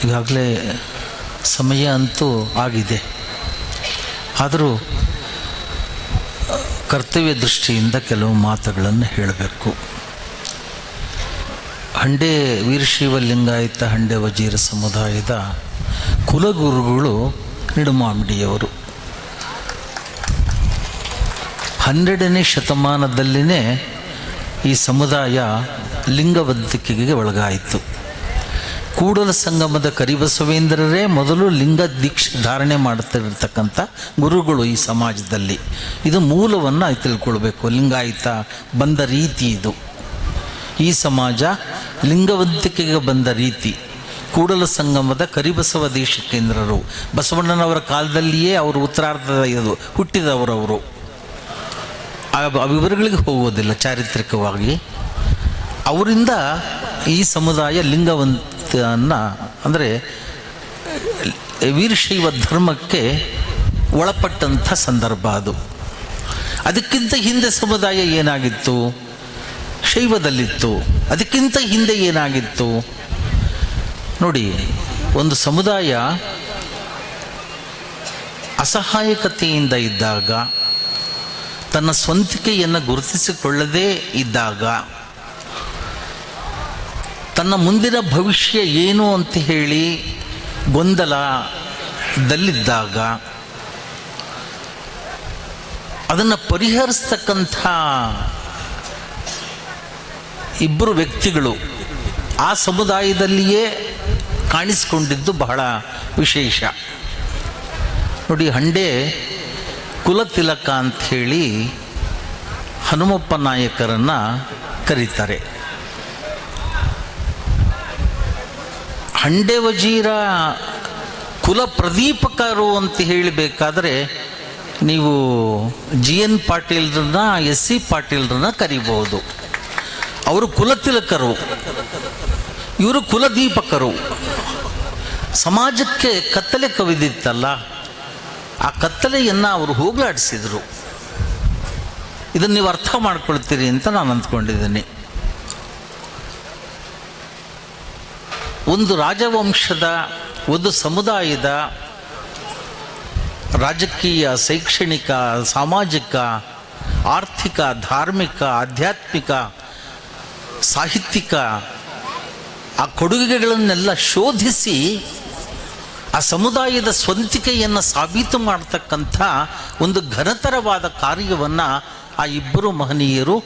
ಈಗಾಗಲೇ ಸಮಯ ಅಂತೂ ಆಗಿದೆ. ಆದರೂ ಕರ್ತವ್ಯ ದೃಷ್ಟಿಯಿಂದ ಕೆಲವು ಮಾತುಗಳನ್ನು ಹೇಳಬೇಕು. ಹಂಡೆ ವೀರಶೈವ ಲಿಂಗಾಯತ ಹಂಡೆ ವಜೀರ ಸಮುದಾಯದ ಕುಲಗುರುಗಳು ನಿಡುಮಾಮಿಡಿಯವರು. 12ನೇ ಶತಮಾನದಲ್ಲಿನೇ ಈ ಸಮುದಾಯ ಲಿಂಗಬದ್ಧಿಕೆಗೆ ಒಳಗಾಯಿತು. ಕೂಡಲ ಸಂಗಮದ ಕರಿಬಸವೇಂದ್ರರೇ ಮೊದಲು ಲಿಂಗ ದೀಕ್ಷೆ ಧಾರಣೆ ಮಾಡ್ತಿರ್ತಕ್ಕಂಥ ಗುರುಗಳು ಈ ಸಮಾಜದಲ್ಲಿ. ಇದು ಮೂಲವನ್ನು ತಿಳ್ಕೊಳ್ಬೇಕು. ಲಿಂಗಾಯತ ಬಂದ ರೀತಿ ಇದು. ಈ ಸಮಾಜ ಲಿಂಗಬದ್ಧಿಕೆಗೆ ಬಂದ ರೀತಿ ಕೂಡಲ ಸಂಗಮದ ಕರಿಬಸವ ದೇಶಿಕೇಂದ್ರರು, ಬಸವಣ್ಣನವರ ಕಾಲದಲ್ಲಿಯೇ ಅವರು ಉತ್ತರಾರ್ಧದ ಇದು ಹುಟ್ಟಿದವರವರು. ಆ ವಿವರಗಳಿಗೆ ಹೋಗೋದಿಲ್ಲ. ಚಾರಿತ್ರಿಕವಾಗಿ ಅವರಿಂದ ಈ ಸಮುದಾಯ ಲಿಂಗವಂತನ ಅಂದರೆ ವೀರಶೈವ ಧರ್ಮಕ್ಕೆ ಒಳಪಟ್ಟಂಥ ಸಂದರ್ಭ ಅದು. ಅದಕ್ಕಿಂತ ಹಿಂದೆ ಸಮುದಾಯ ಏನಾಗಿತ್ತು? ಶೈವದಲ್ಲಿತ್ತು. ಅದಕ್ಕಿಂತ ಹಿಂದೆ ಏನಾಗಿತ್ತು ನೋಡಿ. ಒಂದು ಸಮುದಾಯ ಅಸಹಾಯಕತೆಯಿಂದ ಇದ್ದಾಗ, ತನ್ನ ಸ್ವಂತಿಕೆಯನ್ನು ಗುರುತಿಸಿಕೊಳ್ಳದೇ ಇದ್ದಾಗ, ತನ್ನ ಮುಂದಿನ ಭವಿಷ್ಯ ಏನು ಅಂತ ಹೇಳಿ ಗೊಂದಲದಲ್ಲಿದ್ದಾಗ ಅದನ್ನು ಪರಿಹರಿಸ್ತಕ್ಕಂಥ ಇಬ್ಬರು ವ್ಯಕ್ತಿಗಳು ಆ ಸಮುದಾಯದಲ್ಲಿಯೇ ಕಾಣಿಸಿಕೊಂಡಿದ್ದು ಬಹಳ ವಿಶೇಷ ನೋಡಿ. ಹಂಡೆ ಕುಲತಿಲಕ ಅಂಥೇಳಿ ಹನುಮಪ್ಪ ನಾಯಕರನ್ನು ಕರೀತಾರೆ. ಹಂಡೆ ವಜೀರ ಕುಲ ಪ್ರದೀಪಕರು ಅಂತ ಹೇಳಬೇಕಾದ್ರೆ ನೀವು GN ಪಾಟೀಲ್ರನ್ನ, SC ಪಾಟೀಲ್ರನ್ನ ಕರಿಬಹುದು. ಅವರು ಕುಲತಿಲಕರು, ಇವರು ಕುಲದೀಪಕರು. ಸಮಾಜಕ್ಕೆ ಕತ್ತಲೆ ಕವಿದಿತ್ತಲ್ಲ, ಆ ಕತ್ತಲೆಯನ್ನು ಅವರು ಹೋಗಲಾಡಿಸಿದರು. ಇದನ್ನು ನೀವು ಅರ್ಥ ಮಾಡ್ಕೊಳ್ತೀರಿ ಅಂತ ನಾನು ಅಂದ್ಕೊಂಡಿದ್ದೀನಿ. ಒಂದು ರಾಜವಂಶದ, ಒಂದು ಸಮುದಾಯದ ರಾಜಕೀಯ, ಶೈಕ್ಷಣಿಕ, ಸಾಮಾಜಿಕ, ಆರ್ಥಿಕ, ಧಾರ್ಮಿಕ, ಆಧ್ಯಾತ್ಮಿಕ, ಸಾಹಿತ್ಯಿಕ ಆ ಕೊಡುಗೆಗಳನ್ನೆಲ್ಲ ಶೋಧಿಸಿ ಆ ಸಮುದಾಯದ ಸ್ವಂತಿಕೆಯನ್ನು ಸಾಬೀತು ಮಾಡತಕ್ಕಂಥ ಒಂದು ಘನತರವಾದ ಕಾರ್ಯವನ್ನು ಆ ಇಬ್ಬರು ಮಹನೀಯರು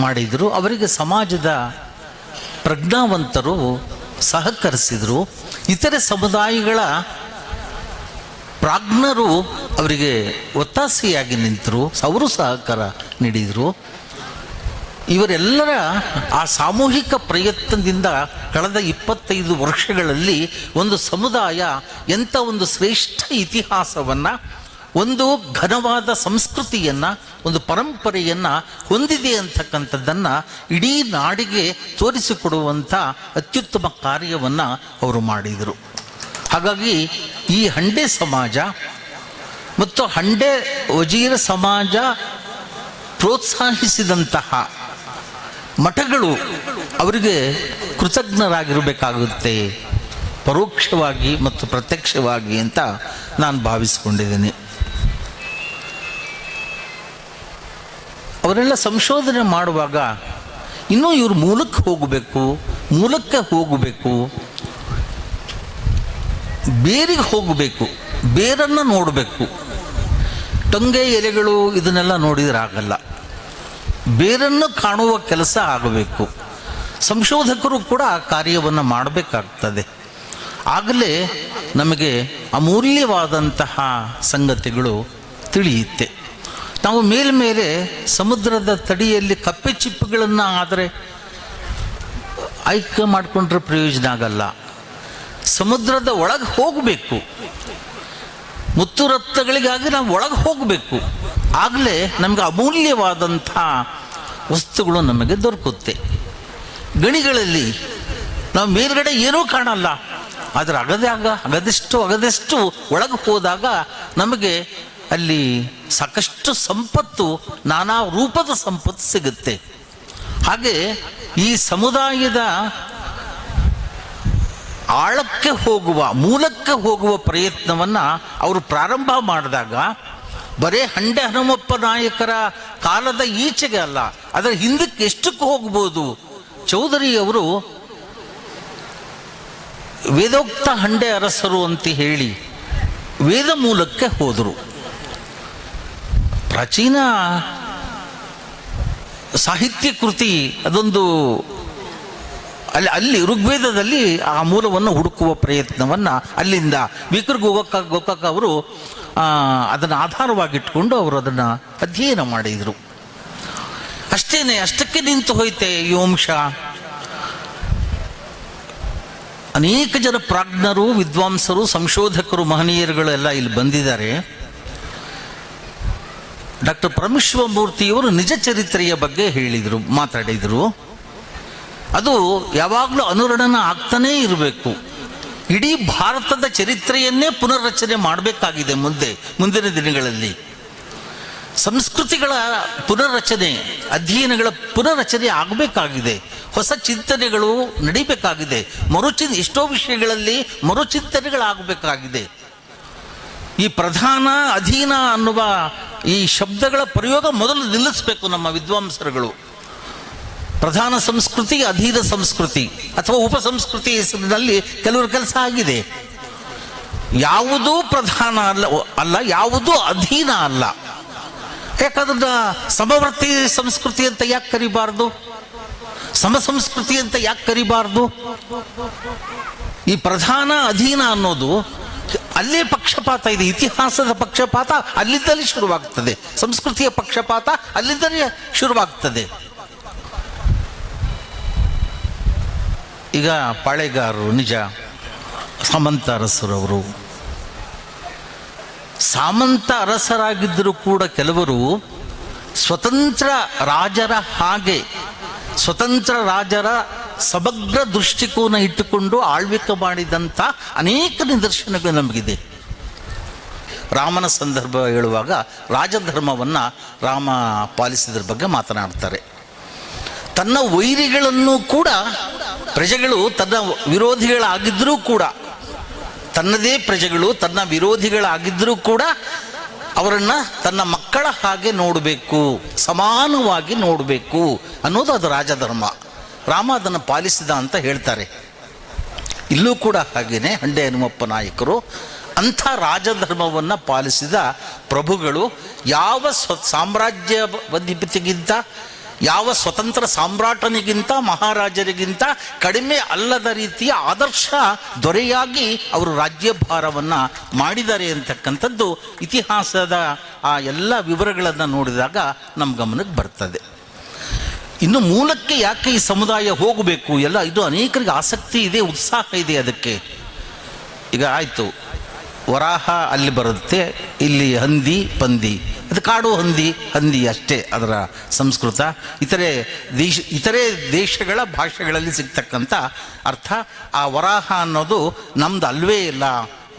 ಮಾಡಿದರು. ಅವರಿಗೆ ಸಮಾಜದ ಪ್ರಜ್ಞಾವಂತರು ಸಹಕರಿಸಿದರು. ಇತರೆ ಸಮುದಾಯಗಳ ಪ್ರಾಜ್ಞರು ಅವರಿಗೆ ಒತ್ತಾಸೆಯಾಗಿ ನಿಂತರು, ಅವರು ಸಹಕಾರ ನೀಡಿದರು. ಇವರೆಲ್ಲರ ಆ ಸಾಮೂಹಿಕ ಪ್ರಯತ್ನದಿಂದ ಕಳೆದ 25 ವರ್ಷಗಳಲ್ಲಿ ಒಂದು ಸಮುದಾಯ ಎಂಥ ಒಂದು ಶ್ರೇಷ್ಠ ಇತಿಹಾಸವನ್ನು, ಒಂದು ಘನವಾದ ಸಂಸ್ಕೃತಿಯನ್ನು, ಒಂದು ಪರಂಪರೆಯನ್ನು ಹೊಂದಿದೆ ಅಂತಕ್ಕಂಥದ್ದನ್ನು ಇಡೀ ನಾಡಿಗೆ ತೋರಿಸಿಕೊಡುವಂಥ ಅತ್ಯುತ್ತಮ ಕಾರ್ಯವನ್ನು ಅವರು ಮಾಡಿದರು. ಹಾಗಾಗಿ ಈ ಹಂಡೆ ಸಮಾಜ ಮತ್ತು ಹಂಡೆ ವಜೀರ ಸಮಾಜ ಪ್ರೋತ್ಸಾಹಿಸಿದಂತಹ ಮಠಗಳು ಅವರಿಗೆ ಕೃತಜ್ಞರಾಗಿರಬೇಕಾಗುತ್ತೆ, ಪರೋಕ್ಷವಾಗಿ ಮತ್ತು ಪ್ರತ್ಯಕ್ಷವಾಗಿ ಅಂತ ನಾನು ಭಾವಿಸ್ಕೊಂಡಿದ್ದೀನಿ. ಅವರೆಲ್ಲ ಸಂಶೋಧನೆ ಮಾಡುವಾಗ ಇನ್ನೂ ಇವರು ಮೂಲಕ್ಕೆ ಹೋಗಬೇಕು, ಬೇರಿಗೆ ಹೋಗಬೇಕು, ಬೇರನ್ನು ನೋಡಬೇಕು. ಟೊಂಗೆ ಎಲೆಗಳು ಇದನ್ನೆಲ್ಲ ನೋಡಿದರೆ ಆಗಲ್ಲ, ಬೇರನ್ನು ಕಾಣುವ ಕೆಲಸ ಆಗಬೇಕು. ಸಂಶೋಧಕರು ಕೂಡ ಆ ಕಾರ್ಯವನ್ನು ಮಾಡಬೇಕಾಗ್ತದೆ. ಆಗಲೇ ನಮಗೆ ಅಮೂಲ್ಯವಾದಂತಹ ಸಂಗತಿಗಳು ತಿಳಿಯುತ್ತೆ. ನಾವು ಮೇಲ್ಮೇಲೆ ಸಮುದ್ರದ ತಡಿಯಲ್ಲಿ ಕಪ್ಪೆ ಚಿಪ್ಪುಗಳನ್ನು ಆದರೆ ಆಯ್ಕೆ ಮಾಡಿಕೊಂಡ್ರೆ ಪ್ರಯೋಜನ ಆಗಲ್ಲ. ಸಮುದ್ರದ ಒಳಗೆ ಹೋಗಬೇಕು, ಮುತ್ತು ರತ್ನಗಳಿಗಾಗಿ ನಾವು ಒಳಗೆ ಹೋಗಬೇಕು. ಆಗಲೇ ನಮಗೆ ಅಮೂಲ್ಯವಾದಂಥ ವಸ್ತುಗಳು ನಮಗೆ ದೊರಕುತ್ತೆ. ಗಣಿಗಳಲ್ಲಿ ನಾವು ಮೇಲ್ಗಡೆ ಏನೂ ಕಾಣಲ್ಲ, ಆದರೆ ಅಗದೆಷ್ಟು ಒಳಗೆ ಹೋದಾಗ ನಮಗೆ ಅಲ್ಲಿ ಸಾಕಷ್ಟು ಸಂಪತ್ತು, ನಾನಾ ರೂಪದ ಸಂಪತ್ತು ಸಿಗುತ್ತೆ. ಹಾಗೆ ಈ ಸಮುದಾಯದ ಆಳಕ್ಕೆ ಹೋಗುವ, ಮೂಲಕ್ಕೆ ಹೋಗುವ ಪ್ರಯತ್ನವನ್ನು ಅವರು ಪ್ರಾರಂಭ ಮಾಡಿದಾಗ ಬರೇ ಹಂಡೆ ಹನುಮಪ್ಪ ನಾಯಕರ ಕಾಲದ ಈಚೆಗೆ ಅಲ್ಲ, ಅದರ ಹಿಂದಕ್ಕೆ ಎಷ್ಟಕ್ಕೆ ಹೋಗ್ಬೋದು. ಚೌಧರಿಯವರು ವೇದೋಕ್ತ ಹಂಡೆ ಅರಸರು ಅಂತ ಹೇಳಿ ವೇದ ಮೂಲಕ್ಕೆ ಹೋದರು. ಪ್ರಾಚೀನ ಸಾಹಿತ್ಯ ಕೃತಿ ಅದೊಂದು, ಅಲ್ಲಿ ಋಗ್ವೇದದಲ್ಲಿ ಆ ಮೂಲವನ್ನು ಹುಡುಕುವ ಪ್ರಯತ್ನವನ್ನು ಅಲ್ಲಿಂದ ವಿಕ್ರ ಗೋಕಾಕ್ ಅವರು ಅದನ್ನು ಆಧಾರವಾಗಿಟ್ಕೊಂಡು ಅವರು ಅದನ್ನು ಅಧ್ಯಯನ ಮಾಡಿದರು. ಅಷ್ಟಕ್ಕೆ ನಿಂತು ಹೋಯ್ತೆ ಈ ವಂಶ. ಅನೇಕ ಜನ ಪ್ರಾಜ್ಞರು, ವಿದ್ವಾಂಸರು, ಸಂಶೋಧಕರು, ಮಹನೀಯರುಗಳು ಎಲ್ಲ ಇಲ್ಲಿ ಬಂದಿದ್ದಾರೆ. ಡಾಕ್ಟರ್ ಪರಮೇಶ್ವರಮೂರ್ತಿಯವರು ನಿಜ ಚರಿತ್ರೆಯ ಬಗ್ಗೆ ಮಾತಾಡಿದರು. ಅದು ಯಾವಾಗಲೂ ಅನುರಣನ ಆಗ್ತಾನೇ ಇರಬೇಕು. ಇಡೀ ಭಾರತದ ಚರಿತ್ರೆಯನ್ನೇ ಪುನರ್ರಚನೆ ಮಾಡಬೇಕಾಗಿದೆ. ಮುಂದಿನ ದಿನಗಳಲ್ಲಿ ಸಂಸ್ಕೃತಿಗಳ ಪುನರ್ರಚನೆ, ಅಧ್ಯಯನಗಳ ಪುನರ್ರಚನೆ ಆಗಬೇಕಾಗಿದೆ. ಹೊಸ ಚಿಂತನೆಗಳು ನಡೀಬೇಕಾಗಿದೆ. ಎಷ್ಟೋ ವಿಷಯಗಳಲ್ಲಿ ಮರುಚಿಂತನೆಗಳಾಗಬೇಕಾಗಿದೆ. ಈ ಪ್ರಧಾನ ಅಧೀನ ಅನ್ನುವ ಈ ಶಬ್ದಗಳ ಪ್ರಯೋಗ ಮೊದಲು ನಿಲ್ಲಿಸಬೇಕು ನಮ್ಮ ವಿದ್ವಾಂಸರುಗಳು. ಪ್ರಧಾನ ಸಂಸ್ಕೃತಿ, ಅಧೀನ ಸಂಸ್ಕೃತಿ ಅಥವಾ ಉಪಸಂಸ್ಕೃತಿ ಹೆಸರಿನಲ್ಲಿ ಕೆಲವರ ಕೆಲಸ ಆಗಿದೆ. ಯಾವುದೂ ಪ್ರಧಾನ ಅಲ್ಲ, ಯಾವುದೂ ಅಧೀನ ಅಲ್ಲ. ಯಾಕಂದ್ರೆ ಸಮವರ್ತಿ ಸಂಸ್ಕೃತಿ ಅಂತ ಯಾಕೆ ಕರಿಬಾರ್ದು? ಸಮಸಂಸ್ಕೃತಿ ಅಂತ ಯಾಕೆ ಕರಿಬಾರ್ದು? ಈ ಪ್ರಧಾನ ಅಧೀನ ಅನ್ನೋದು ಅಲ್ಲೇ ಪಕ್ಷಪಾತ ಇದೆ. ಇತಿಹಾಸದ ಪಕ್ಷಪಾತ ಅಲ್ಲಿಂದಲೇ ಶುರುವಾಗ್ತದೆ. ಸಂಸ್ಕೃತಿಯ ಪಕ್ಷಪಾತ ಅಲ್ಲಿಂದಲೇ ಶುರುವಾಗ್ತದೆ. ಈಗ ಪಾಳೆಗಾರರು ನಿಜ, ಸಾಮಂತ ಅರಸರವರು ಸಾಮಂತ ಅರಸರಾಗಿದ್ದರೂ ಕೂಡ ಕೆಲವರು ಸ್ವತಂತ್ರ ರಾಜರ ಹಾಗೆ, ಸ್ವತಂತ್ರ ರಾಜರ ಸಮಗ್ರ ದೃಷ್ಟಿಕೋನ ಇಟ್ಟುಕೊಂಡು ಆಳ್ವಿಕೆ ಮಾಡಿದಂಥ ಅನೇಕ ನಿದರ್ಶನಗಳು ನಮಗಿದೆ. ರಾಮನ ಸಂದರ್ಭ ಹೇಳುವಾಗ ರಾಜಧರ್ಮವನ್ನು ರಾಮ ಪಾಲಿಸಿದ್ರ ಬಗ್ಗೆ ಮಾತನಾಡ್ತಾರೆ. ತನ್ನ ವೈರಿಗಳನ್ನು ಕೂಡ, ಪ್ರಜೆಗಳು ತನ್ನ ವಿರೋಧಿಗಳಾಗಿದ್ದರೂ ಕೂಡ, ತನ್ನದೇ ಪ್ರಜೆಗಳು ತನ್ನ ವಿರೋಧಿಗಳಾಗಿದ್ದರೂ ಕೂಡ ಅವರನ್ನು ತನ್ನ ಮಕ್ಕಳ ಹಾಗೆ ನೋಡಬೇಕು, ಸಮಾನವಾಗಿ ನೋಡಬೇಕು ಅನ್ನೋದು ಅದು ರಾಜಧರ್ಮ. ರಾಮ ಅದನ್ನು ಪಾಲಿಸಿದ ಅಂತ ಹೇಳ್ತಾರೆ. ಇಲ್ಲೂ ಕೂಡ ಹಾಗೇನೆ ಹಂಡೆ ಹನುಮಪ್ಪ ನಾಯಕರು ಅಂಥ ರಾಜಧರ್ಮವನ್ನು ಪಾಲಿಸಿದ ಪ್ರಭುಗಳು. ಯಾವ ಸಾಮ್ರಾಜ್ಯಾಧಿಪತಿಗಿಂತ, ಯಾವ ಸ್ವತಂತ್ರ ಸಾಮ್ರಾಟನಿಗಿಂತ, ಮಹಾರಾಜರಿಗಿಂತ ಕಡಿಮೆ ಅಲ್ಲದ ರೀತಿಯ ಆದರ್ಶ ದೊರೆಯಾಗಿ ಅವರು ರಾಜ್ಯಭಾರವನ್ನು ಮಾಡಿದ್ದಾರೆ ಅಂತಕ್ಕಂಥದ್ದು ಇತಿಹಾಸದ ಆ ಎಲ್ಲ ವಿವರಗಳನ್ನು ನೋಡಿದಾಗ ನಮ್ಮ ಗಮನಕ್ಕೆ ಬರ್ತದೆ. ಇನ್ನು ಮೂಲಕ್ಕೆ ಯಾಕೆ ಈ ಸಮುದಾಯ ಹೋಗಬೇಕು ಎಲ್ಲ, ಇದು ಅನೇಕರಿಗೆ ಆಸಕ್ತಿ ಇದೆ, ಉತ್ಸಾಹ ಇದೆ ಅದಕ್ಕೆ. ಈಗ ಆಯಿತು, ವರಾಹ ಅಲ್ಲಿ ಬರುತ್ತೆ, ಇಲ್ಲಿ ಹಂದಿ ಪಂದಿ, ಅದು ಕಾಡು ಹಂದಿ ಅಷ್ಟೇ ಅದರ ಸಂಸ್ಕೃತ. ಇತರೆ ದೇಶಗಳ ಭಾಷೆಗಳಲ್ಲಿ ಸಿಗ್ತಕ್ಕಂಥ ಅರ್ಥ. ಆ ವರಾಹ ಅನ್ನೋದು ನಮ್ದು ಅಲ್ವೇ ಇಲ್ಲ,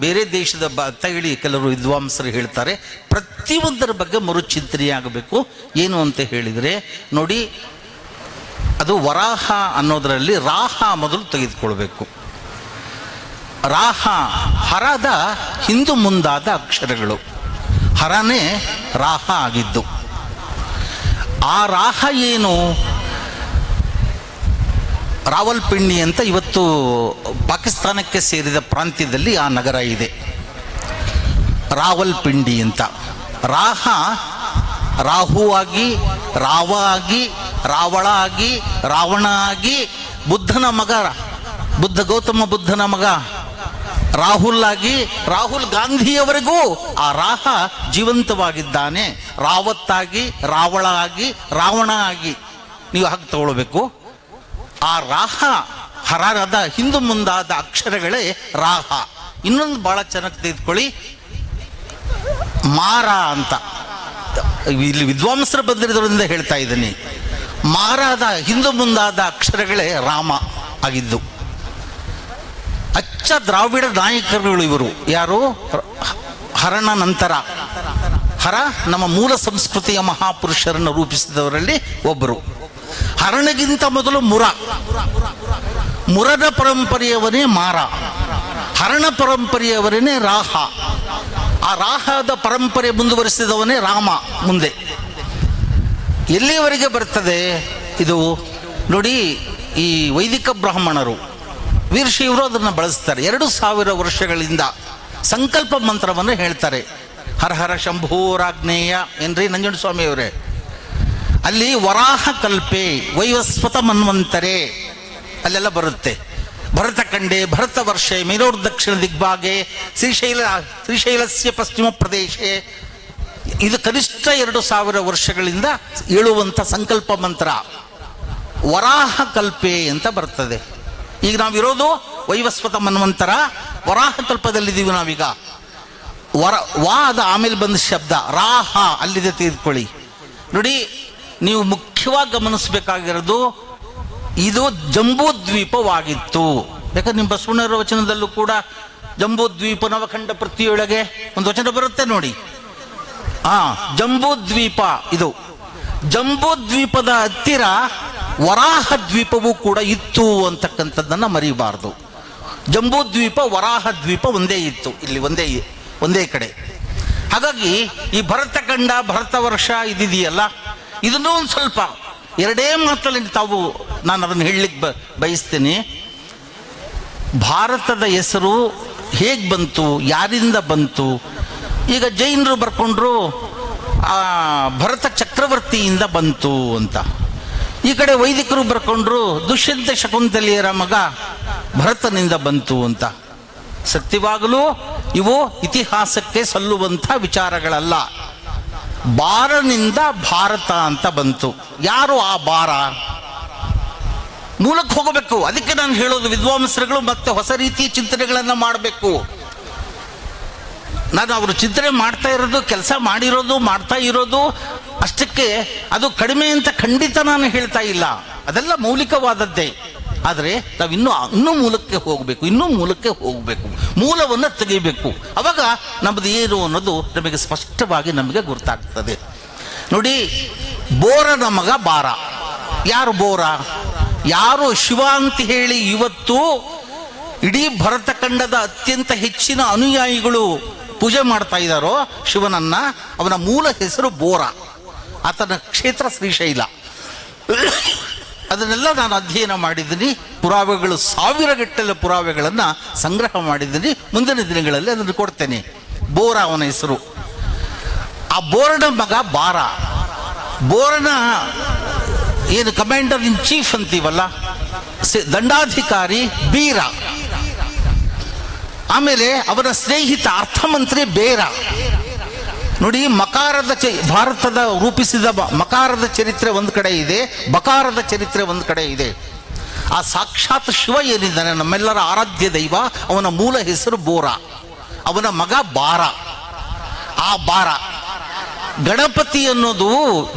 ಬೇರೆ ದೇಶದ ಅಂತ ಹೇಳಿ ಕೆಲವರು ವಿದ್ವಾಂಸರು ಹೇಳ್ತಾರೆ. ಪ್ರತಿಯೊಂದರ ಬಗ್ಗೆ ಮರುಚಿಂತನೆಯಾಗಬೇಕು. ಏನು ಅಂತ ಹೇಳಿದರೆ ನೋಡಿ, ಅದು ವರಾಹ ಅನ್ನೋದರಲ್ಲಿ ರಾಹ ಮೊದಲು ತೆಗೆದುಕೊಳ್ಬೇಕು. ರಾಹ ಹರದ ಹಿಂದು ಮುಂದಾದ ಅಕ್ಷರಗಳು, ಹರನೇ ರಾಹ ಆಗಿದ್ದು. ಆ ರಾಹ ಏನು? ರಾವಲ್ಪಿಂಡಿ ಅಂತ ಇವತ್ತು ಪಾಕಿಸ್ತಾನಕ್ಕೆ ಸೇರಿದ ಪ್ರಾಂತ್ಯದಲ್ಲಿ ಆ ನಗರ ಇದೆ, ರಾವಲ್ಪಿಂಡಿ ಅಂತ. ರಾಹ ರಾಹು ಆಗಿ, ರಾವ ಆಗಿ, ರಾವಣ ಆಗಿ, ರಾವಣ ಆಗಿ, ಬುದ್ಧನ ಮಗ, ಗೌತಮ ಬುದ್ಧನ ಮಗ ರಾಹುಲ್ ಆಗಿ, ರಾಹುಲ್ ಗಾಂಧಿಯವರೆಗೂ ಆ ರಾಹ ಜೀವಂತವಾಗಿದ್ದಾನೆ. ರಾವತ್ತಾಗಿ, ರಾವಣ ಆಗಿ, ರಾವಣ ಆಗಿ, ನೀವು ಹಾಗೆ ತಗೊಳ್ಬೇಕು. ಆ ರಾಹ ಹರದ ಹಿಂದು ಮುಂದಾದ ಅಕ್ಷರಗಳೇ ರಾಹ. ಇನ್ನೊಂದು ಭಾಳ ಚೆನ್ನಾಗಿ ತೆಗೆದುಕೊಳ್ಳಿ, ಮಾರ ಅಂತ. ಇಲ್ಲಿ ವಿದ್ವಾಂಸರು ಬಂದಿರೋದ್ರಿಂದ ಹೇಳ್ತಾ ಇದ್ದೀನಿ. ಮಾರಾದ ಹಿಂದು ಮುಂದಾದ ಅಕ್ಷರಗಳೇ ರಾಮ ಆಗಿದ್ದು. ಅಚ್ಚ ದ್ರಾವಿಡ ನಾಯಕರುಗಳು ಇವರು. ಯಾರು? ಹರನ ನಂತರ. ಹರ ನಮ್ಮ ಮೂಲ ಸಂಸ್ಕೃತಿಯ ಮಹಾಪುರುಷರನ್ನು ರೂಪಿಸಿದವರಲ್ಲಿ ಒಬ್ಬರು. ಹರನಿಗಿಂತ ಮೊದಲು ಮುರದ ಪರಂಪರೆಯವನೇ ಮಾರ, ಹರಣ ಪರಂಪರೆಯವರೇ ರಾಹ, ಆ ರಾಹದ ಪರಂಪರೆ ಮುಂದುವರಿಸಿದವನೇ ರಾಮ. ಮುಂದೆ ಎಲ್ಲಿಯವರೆಗೆ ಬರ್ತದೆ ಇದು ನೋಡಿ. ಈ ವೈದಿಕ ಬ್ರಾಹ್ಮಣರು ವೀರಶೈವರು ಅದನ್ನು ಬಳಸ್ತಾರೆ. 2000 ವರ್ಷಗಳಿಂದ ಸಂಕಲ್ಪ ಮಂತ್ರವನ್ನು ಹೇಳ್ತಾರೆ. ಹರ ಹರ ಶಂಭೂರಾಗ್ನೇಯ ಏನ್ರಿ ನಂಜುಂಡಸ್ವಾಮಿಯವರೇ. ಅಲ್ಲಿ ವರಾಹ ಕಲ್ಪೆ ವೈವಸ್ವತ ಮನ್ವಂತರೆ ಅಲ್ಲೆಲ್ಲ ಬರುತ್ತೆ. ಭರತ ಖಂಡೆ ಭರತ ವರ್ಷೆ ಮೇರೋರ್ದಕ್ಷಿಣ ದಿಗ್ಭಾಗೆ ಶ್ರೀಶೈಲಸ್ಯ ಪಶ್ಚಿಮ ಪ್ರದೇಶೆ. ಇದು ಕನಿಷ್ಠ 2000 ವರ್ಷಗಳಿಂದ ಹೇಳುವಂಥ ಸಂಕಲ್ಪ ಮಂತ್ರ ವರಾಹ ಕಲ್ಪೆ ಅಂತ ಬರ್ತದೆ. ಈಗ ನಾವಿರೋದು ವೈವಸ್ವತ ಮನ್ವಂತರ ವರಾಹ ಕಲ್ಪದಲ್ಲಿದ್ದೀವಿ ನಾವೀಗ. ವಾ ಅದು ಆಮೇಲೆ ಬಂದ ಶಬ್ದ, ರಾಹ ಅಲ್ಲಿದೆ ತೆಗೆದುಕೊಳ್ಳಿ. ನೋಡಿ, ನೀವು ಮುಖ್ಯವಾಗಿ ಗಮನಿಸಬೇಕಾಗಿರೋದು ಇದು ಜಂಬೂದ್ವೀಪವಾಗಿತ್ತು. ಯಾಕಂದ್ರೆ ನಿಮ್ಮ ಬಸವಣ್ಣರ ವಚನದಲ್ಲೂ ಕೂಡ ಜಂಬೂದ್ವೀಪ ನವಖಂಡ ಪ್ರತಿಯೊಳಗೆ ಒಂದು ವಚನ ಬರುತ್ತೆ ನೋಡಿ. ಜಂಬೂದ್ವೀಪ ಇದು. ಜಂಬೂದ್ವೀಪದ ಹತ್ತಿರ ವರಾಹ ದ್ವೀಪವೂ ಕೂಡ ಇತ್ತು ಅಂತಕ್ಕಂಥದ್ದನ್ನು ಮರಿಬಾರ್ದು. ಜಂಬೂದ್ವೀಪ ವರಾಹ ದ್ವೀಪ ಒಂದೇ ಇತ್ತು, ಇಲ್ಲಿ ಒಂದೇ ಕಡೆ. ಹಾಗಾಗಿ ಈ ಭರತಖಂಡ ಭರತ ವರ್ಷ ಇದಿದೆಯಲ್ಲ, ಇದನ್ನೂ ಒಂದು ಸ್ವಲ್ಪ 2 ಮಾತಲ್ಲಿ ನಾನು ಅದನ್ನು ಹೇಳಲಿಕ್ಕೆ ಬಯಸ್ತೀನಿ. ಭಾರತದ ಹೆಸರು ಹೇಗೆ ಬಂತು, ಯಾರಿಂದ ಬಂತು? ಈಗ ಜೈನರು ಬರ್ಕೊಂಡ್ರು ಭರತ ಚಕ್ರವರ್ತಿಯಿಂದ ಬಂತು ಅಂತ. ಈ ಕಡೆ ವೈದಿಕರು ಬರ್ಕೊಂಡ್ರು ದುಷ್ಯಂತ ಶಕುಂತಲೆಯರ ಮಗ ಭರತನಿಂದ ಬಂತು ಅಂತ. ಸತ್ಯವಾಗಲೂ ಇವು ಇತಿಹಾಸಕ್ಕೆ ಸಲ್ಲುವಂಥ ವಿಚಾರಗಳಲ್ಲ. ಬಾರನಿಂದ ಭಾರತ ಅಂತ ಬಂತು. ಯಾರು ಆ ಬಾರ? ಮೂಲಕ್ಕೆ ಹೋಗಬೇಕು. ಅದಕ್ಕೆ ನಾನು ಹೇಳೋದು, ವಿದ್ವಾಂಸರುಗಳು ಮತ್ತೆ ಹೊಸ ರೀತಿಯ ಚಿಂತನೆಗಳನ್ನು ಮಾಡಬೇಕು. ನಾನು ಅವರು ಚಿಂತನೆ ಮಾಡ್ತಾ ಇರೋದು, ಕೆಲಸ ಮಾಡಿರೋದು, ಮಾಡ್ತಾ ಇರೋದು ಅಷ್ಟಕ್ಕೆ ಅದು ಕಡಿಮೆ ಅಂತ ಖಂಡಿತ ನಾನು ಹೇಳ್ತಾ ಇಲ್ಲ. ಅದೆಲ್ಲ ಮೌಲಿಕವಾದದ್ದೇ. ಆದರೆ ನಾವು ಇನ್ನೂ ಮೂಲಕ್ಕೆ ಹೋಗಬೇಕು, ಮೂಲವನ್ನು ತೆಗಿಬೇಕು. ಅವಾಗ ನಮ್ಮದು ಏನು ಅನ್ನೋದು ನಮಗೆ ಸ್ಪಷ್ಟವಾಗಿ ನಮಗೆ ಗೊತ್ತಾಗ್ತದೆ. ನೋಡಿ, ಬೋರನ ಮಗ ಬಾರ. ಯಾರು ಬೋರ? ಯಾರು ಶಿವ ಅಂತ ಹೇಳಿ ಇವತ್ತು ಇಡೀ ಭರತಖಂಡದ ಅತ್ಯಂತ ಹೆಚ್ಚಿನ ಅನುಯಾಯಿಗಳು ಪೂಜೆ ಮಾಡ್ತಾ ಇದ್ದಾರೋ ಶಿವನನ್ನ, ಅವನ ಮೂಲ ಹೆಸರು ಬೋರ. ಆತನ ಕ್ಷೇತ್ರ ಶ್ರೀಶೈಲ. ಅದನ್ನೆಲ್ಲ ನಾನು ಅಧ್ಯಯನ ಮಾಡಿದ್ದೀನಿ. ಪುರಾವೆಗಳು 1000ಗಟ್ಟಲೆ ಪುರಾವೆಗಳನ್ನು ಸಂಗ್ರಹ ಮಾಡಿದ್ದೀನಿ. ಮುಂದಿನ ದಿನಗಳಲ್ಲಿ ಅದನ್ನು ಕೊಡ್ತೇನೆ. ಬೋರ ಅವನ ಹೆಸರು. ಆ ಬೋರನ ಮಗ ಬಾರ. ಬೋರನ ಏನು ಕಮಾಂಡರ್ ಇನ್ ಚೀಫ್ ಅಂತೀವಲ್ಲ, ದಂಡಾಧಿಕಾರಿ ಬೀರ. ಆಮೇಲೆ ಅವನ ಸ್ನೇಹಿತ ಅರ್ಥಮಂತ್ರಿ ಬೇರ. ನೋಡಿ, ಭಾರತದ ರೂಪಿಸಿದ ಮಕಾರದ ಚರಿತ್ರೆ ಒಂದು ಕಡೆ ಇದೆ, ಬಕಾರದ ಚರಿತ್ರೆ ಒಂದು ಕಡೆ ಇದೆ. ಆ ಸಾಕ್ಷಾತ್ ಶಿವ ಏನಿದ್ದಾನೆ, ನಮ್ಮೆಲ್ಲರ ಆರಾಧ್ಯ ದೈವ, ಅವನ ಮೂಲ ಹೆಸರು ಬೋರ. ಅವನ ಮಗ ಬಾರ. ಆ ಬಾರ ಗಣಪತಿ ಅನ್ನೋದು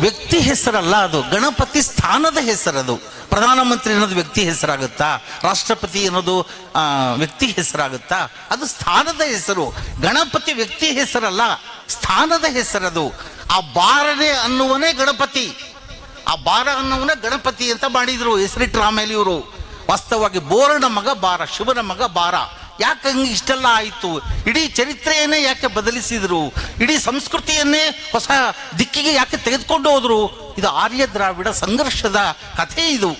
ವ್ಯಕ್ತಿ ಹೆಸರಲ್ಲ, ಅದು ಗಣಪತಿ ಸ್ಥಾನದ ಹೆಸರದು. ಪ್ರಧಾನಮಂತ್ರಿ ಅನ್ನೋದು ವ್ಯಕ್ತಿ ಹೆಸರಾಗುತ್ತಾ? ರಾಷ್ಟ್ರಪತಿ ಅನ್ನೋದು ವ್ಯಕ್ತಿ ಹೆಸರಾಗುತ್ತಾ? ಅದು ಸ್ಥಾನದ ಹೆಸರು. ಗಣಪತಿ ವ್ಯಕ್ತಿ ಹೆಸರಲ್ಲ, ಸ್ಥಾನದ ಹೆಸರದು. ಆ ಬಾರನೆ ಅನ್ನುವನೇ ಗಣಪತಿ. ಆ ಬಾರ ಅನ್ನುವನೇ ಗಣಪತಿ ಅಂತ ಮಾಡಿದ್ರು, ಹೆಸರಿಟ್ರು ಆಮೇಲೆ ಇವರು. ವಾಸ್ತವವಾಗಿ ಬೋರನ ಮಗ ಬಾರ, ಶಿವನ ಮಗ ಬಾರ. ಯಾಕೆ ಹಂಗೆ ಇಷ್ಟೆಲ್ಲ ಆಯಿತು? ಇಡೀ ಚರಿತ್ರೆಯನ್ನೇ ಯಾಕೆ ಬದಲಿಸಿದ್ರು? ಇಡೀ ಸಂಸ್ಕೃತಿಯನ್ನೇ ಹೊಸ ದಿಕ್ಕಿಗೆ ಯಾಕೆ ತೆಗೆದುಕೊಂಡು ಹೋದ್ರು? ಇದು ಆರ್ಯ ದ್ರಾವಿಡ ಸಂಘರ್ಷದ ಕಥೆ. ಇದು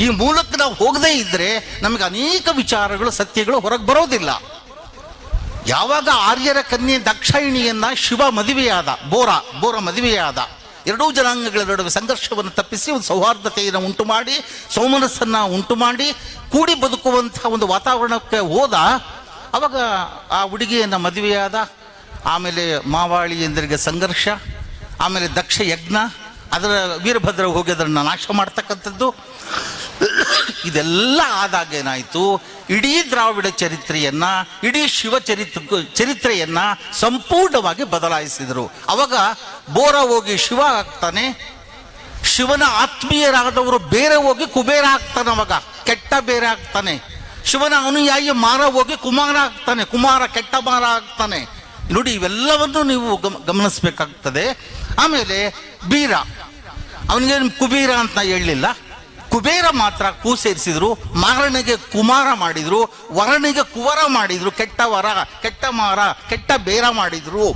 ಈ ಮೂಲಕ ನಾವು ಹೋಗದೇ ಇದ್ರೆ ನಮಗೆ ಅನೇಕ ವಿಚಾರಗಳು, ಸತ್ಯಗಳು ಹೊರಗೆ ಬರೋದಿಲ್ಲ. ಯಾವಾಗ ಆರ್ಯರ ಕನ್ಯೆ ದಕ್ಷಾಯಿಣಿಯನ್ನ ಶಿವ ಮದುವೆಯಾದ, ಬೋರ ಮದುವೆಯಾದ, ಎರಡೂ ಜನಾಂಗಗಳ ನಡುವೆ ಸಂಘರ್ಷವನ್ನು ತಪ್ಪಿಸಿ ಒಂದು ಸೌಹಾರ್ದತೆಯನ್ನು ಉಂಟು ಮಾಡಿ, ಸೌಮನಸ್ಸನ್ನು ಉಂಟು ಮಾಡಿ, ಕೂಡಿ ಬದುಕುವಂತಹ ಒಂದು ವಾತಾವರಣಕ್ಕೆ ಹೋದ. ಅವಾಗ ಆ ಹುಡುಗಿಯನ್ನು ಮದುವೆಯಾದ. ಆಮೇಲೆ ಮಾವಾಳಿ ಎಂದರಿಗೆ ಸಂಘರ್ಷ, ಆಮೇಲೆ ದಕ್ಷ ಯಜ್ಞ, ಅದರ ವೀರಭದ್ರ ಹೋಗಿ ಅದನ್ನು ನಾಶ ಮಾಡ್ತಕ್ಕಂಥದ್ದು. ಇದೆಲ್ಲ ಆದಾಗ ಏನಾಯಿತು? ಇಡೀ ದ್ರಾವಿಡ ಚರಿತ್ರೆಯನ್ನ, ಇಡೀ ಶಿವ ಚರಿತ್ರೆಯನ್ನ ಸಂಪೂರ್ಣವಾಗಿ ಬದಲಾಯಿಸಿದರು. ಅವಾಗ ಬೋರ ಹೋಗಿ ಶಿವ ಆಗ್ತಾನೆ, ಶಿವನ ಆತ್ಮೀಯರಾದವರು ಬೇರೆ ಹೋಗಿ ಕುಬೇರ ಆಗ್ತಾನೆ. ಅವಾಗ ಕೆಟ್ಟ ಬೇರೆ ಆಗ್ತಾನೆ. ಶಿವನ ಅನುಯಾಯಿ ಮಾರ ಹೋಗಿ ಕುಮಾರ ಆಗ್ತಾನೆ, ಕುಮಾರ ಕೆಟ್ಟ ಮಾರ ಆಗ್ತಾನೆ. ನೋಡಿ, ಇವೆಲ್ಲವನ್ನು ನೀವು ಗಮನಿಸ್ಬೇಕಾಗ್ತದೆ. ಆಮೇಲೆ ಬೀರ, ಅವನಿಗೆ ಕುಬೀರ ಅಂತ ಹೇಳಲಿಲ್ಲ, ಕುಬೇರ ಮಾತ್ರ ಕು ಸೇರಿಸಿದ್ರು, ಮಾರನಿಗೆ ಕುಮಾರ ಮಾಡಿದ್ರು, ವರನಿಗೆ ಕುವರ ಮಾಡಿದ್ರು, ಕೆಟ್ಟ ವರ, ಕೆಟ್ಟ ಮಾರ, ಕೆಟ್ಟ ಬೇರ ಮಾಡಿದ್ರು.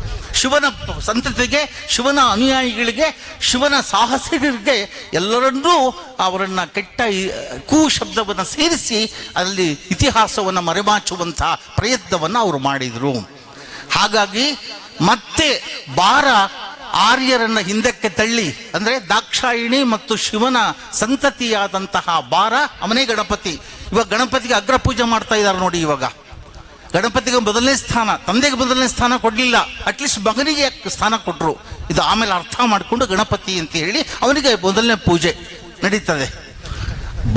ಶಿವನ ಸಂತತಿಗೆ, ಶಿವನ ಅನುಯಾಯಿಗಳಿಗೆ, ಶಿವನ ಸಾಹಸಿಗರಿಗೆ ಎಲ್ಲರನ್ನೂ ಅವರನ್ನ ಕೆಟ್ಟ ಕು ಶಬ್ದವನ್ನು ಸೇರಿಸಿ ಅಲ್ಲಿ ಇತಿಹಾಸವನ್ನು ಮರೆಮಾಚುವಂತಹ ಪ್ರಯತ್ನವನ್ನು ಅವರು ಮಾಡಿದರು. ಹಾಗಾಗಿ ಮತ್ತೆ ಬಾರ ಆರ್ಯರನ್ನ ಹಿಂದಕ್ಕೆ ತಳ್ಳಿ, ಅಂದ್ರೆ ದಾಕ್ಷಾಯಿಣಿ ಮತ್ತು ಶಿವನ ಸಂತತಿಯಾದಂತಹ ಬಾರ ಅವನೇ ಗಣಪತಿ. ಇವಾಗ ಗಣಪತಿಗೆ ಅಗ್ರ ಪೂಜೆ ಮಾಡ್ತಾ ಇದ್ದಾರೆ ನೋಡಿ. ಇವಾಗ ಗಣಪತಿಗೆ ಮೊದಲನೇ ಸ್ಥಾನ, ತಂದೆಗೆ ಮೊದಲನೇ ಸ್ಥಾನ ಕೊಡಲಿಲ್ಲ, ಅಟ್ಲೀಸ್ಟ್ ಮಗನಿಗೆ ಸ್ಥಾನ ಕೊಟ್ಟರು. ಇದು ಆಮೇಲೆ ಅರ್ಥ ಮಾಡಿಕೊಂಡು ಗಣಪತಿ ಅಂತ ಹೇಳಿ ಅವನಿಗೆ ಮೊದಲನೇ ಪೂಜೆ ನಡೀತದೆ.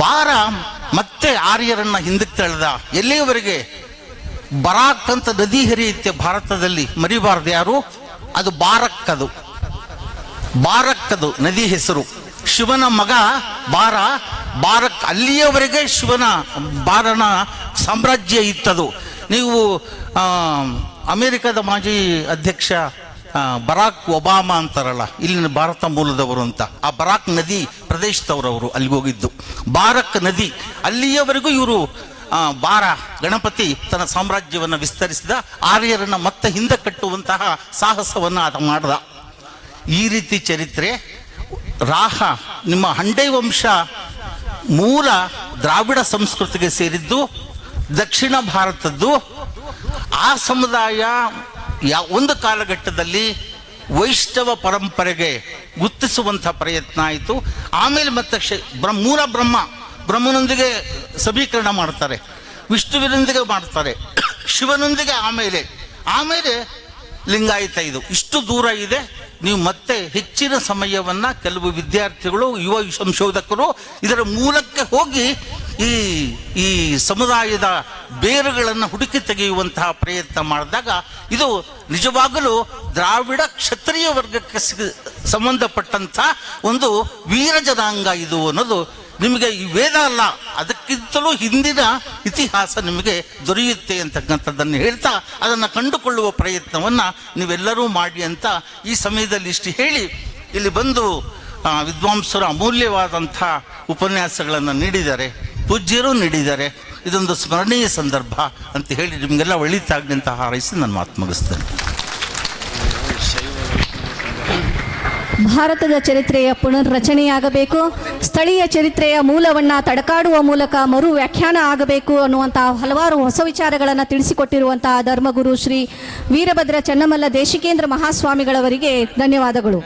ಬಾರ ಮತ್ತೆ ಆರ್ಯರನ್ನ ಹಿಂದಕ್ಕೆ ತಳ್ದ. ಎಲ್ಲಿಯವರೆಗೆ? ಬರಾಕ್ ಅಂತ ನದಿ ಹರಿಯುತ್ತೆ ಭಾರತದಲ್ಲಿ, ಮರಿಬಾರ್ದು ಯಾರು. ಅದು ಬಾರಕ್ಕದು ನದಿ ಹೆಸರು. ಶಿವನ ಮಗ ಬಾರಕ್. ಅಲ್ಲಿಯವರೆಗೆ ಶಿವನ ಬಾರನ ಸಾಮ್ರಾಜ್ಯ ಇತ್ತದು. ನೀವು ಅಮೆರಿಕದ ಮಾಜಿ ಅಧ್ಯಕ್ಷ ಬರಾಕ್ ಒಬಾಮಾ ಅಂತಾರಲ್ಲ, ಇಲ್ಲಿನ ಭಾರತ ಮೂಲದವರು ಅಂತ, ಆ ಬರಾಕ್ ನದಿ ಪ್ರದೇಶದವರವರು ಅಲ್ಲಿಗೆ ಹೋಗಿದ್ದು. ಬಾರಕ್ ನದಿ ಅಲ್ಲಿಯವರೆಗೂ ಇವರು ಬಾರ ಗಣಪತಿ ತನ್ನ ಸಾಮ್ರಾಜ್ಯವನ್ನು ವಿಸ್ತರಿಸಿದ, ಆರ್ಯರನ್ನ ಮತ್ತೆ ಹಿಂದೆ ಕಟ್ಟುವಂತಹ ಸಾಹಸವನ್ನು ಆತ ಮಾಡ್ದ. ಈ ರೀತಿ ಚರಿತ್ರೆ. ರಾಹ ನಿಮ್ಮ ಹಂಡೆ ವಂಶ ಮೂಲ ದ್ರಾವಿಡ ಸಂಸ್ಕೃತಿಗೆ ಸೇರಿದ್ದು, ದಕ್ಷಿಣ ಭಾರತದ್ದು. ಆ ಸಮುದಾಯ ಒಂದು ಕಾಲಘಟ್ಟದಲ್ಲಿ ವೈಷ್ಣವ ಪರಂಪರೆಗೆ ಗುರುತಿಸುವಂಥ ಪ್ರಯತ್ನ ಆಯಿತು. ಆಮೇಲೆ ಮತ್ತೆ ಮೂಲ ಬ್ರಹ್ಮನೊಂದಿಗೆ ಸಮೀಕರಣ ಮಾಡ್ತಾರೆ, ವಿಷ್ಣುವಿನೊಂದಿಗೆ ಮಾಡ್ತಾರೆ, ಶಿವನೊಂದಿಗೆ ಆಮೇಲೆ ಲಿಂಗಾಯತ. ಇದು ಇಷ್ಟು ದೂರ ಇದೆ. ನೀವು ಮತ್ತೆ ಹೆಚ್ಚಿನ ಸಮಯವನ್ನ ಕೆಲವು ವಿದ್ಯಾರ್ಥಿಗಳು, ಯುವ ಸಂಶೋಧಕರು ಇದರ ಮೂಲಕ್ಕೆ ಹೋಗಿ ಈ ಸಮುದಾಯದ ಬೇರುಗಳನ್ನು ಹುಡುಕಿ ತೆಗೆಯುವಂತಹ ಪ್ರಯತ್ನ ಮಾಡಿದಾಗ ಇದು ನಿಜವಾಗಲೂ ದ್ರಾವಿಡ ಕ್ಷತ್ರಿಯ ವರ್ಗಕ್ಕೆ ಸಂಬಂಧಪಟ್ಟಂಥ ಒಂದು ವೀರ ಜನಾಂಗ ಇದು ಅನ್ನೋದು ನಿಮಗೆ ಈ ವೇದ ಅಲ್ಲ, ಅದಕ್ಕಿಂತಲೂ ಹಿಂದಿನ ಇತಿಹಾಸ ನಿಮಗೆ ದೊರೆಯುತ್ತೆ ಅಂತಕ್ಕಂಥದ್ದನ್ನು ಹೇಳ್ತಾ ಅದನ್ನು ಕಂಡುಕೊಳ್ಳುವ ಪ್ರಯತ್ನವನ್ನು ನೀವೆಲ್ಲರೂ ಮಾಡಿ ಅಂತ ಈ ಸಮಯದಲ್ಲಿ ಇಷ್ಟು ಹೇಳಿ, ಇಲ್ಲಿ ಬಂದು ವಿದ್ವಾಂಸರು ಅಮೂಲ್ಯವಾದಂಥ ಉಪನ್ಯಾಸಗಳನ್ನು ನೀಡಿದ್ದಾರೆ, ಪೂಜ್ಯರು ನೀಡಿದ್ದಾರೆ. ಇದೊಂದು ಸ್ಮರಣೀಯ ಸಂದರ್ಭ ಅಂತ ಹೇಳಿ ನಿಮಗೆಲ್ಲ ಒಳಿತಾಗಲಿ ಅಂತ ಹಾರೈಸಿ ನನ್ನ ಮಾತು ಮುಗಿಸ್ತೇನೆ. ಭಾರತದ ಚರಿತ್ರೆಯ ಪುನರ್ರಚನೆಯಾಗಬೇಕು, ಸ್ಥಳೀಯ ಚರಿತ್ರೆಯ ಮೂಲವನ್ನು ತಡಕಾಡುವ ಮೂಲಕ ಮರು ವ್ಯಾಖ್ಯಾನ ಆಗಬೇಕು ಅನ್ನುವಂತಹ ಹಲವಾರು ಹೊಸ ವಿಚಾರಗಳನ್ನು ತಿಳಿಸಿಕೊಟ್ಟಿರುವಂತಹ ಧರ್ಮಗುರು ಶ್ರೀ ವೀರಭದ್ರ ಚನ್ನಮಲ್ಲ ದೇಶಿಕೇಂದ್ರ ಮಹಾಸ್ವಾಮಿಗಳವರಿಗೆ ಧನ್ಯವಾದಗಳು.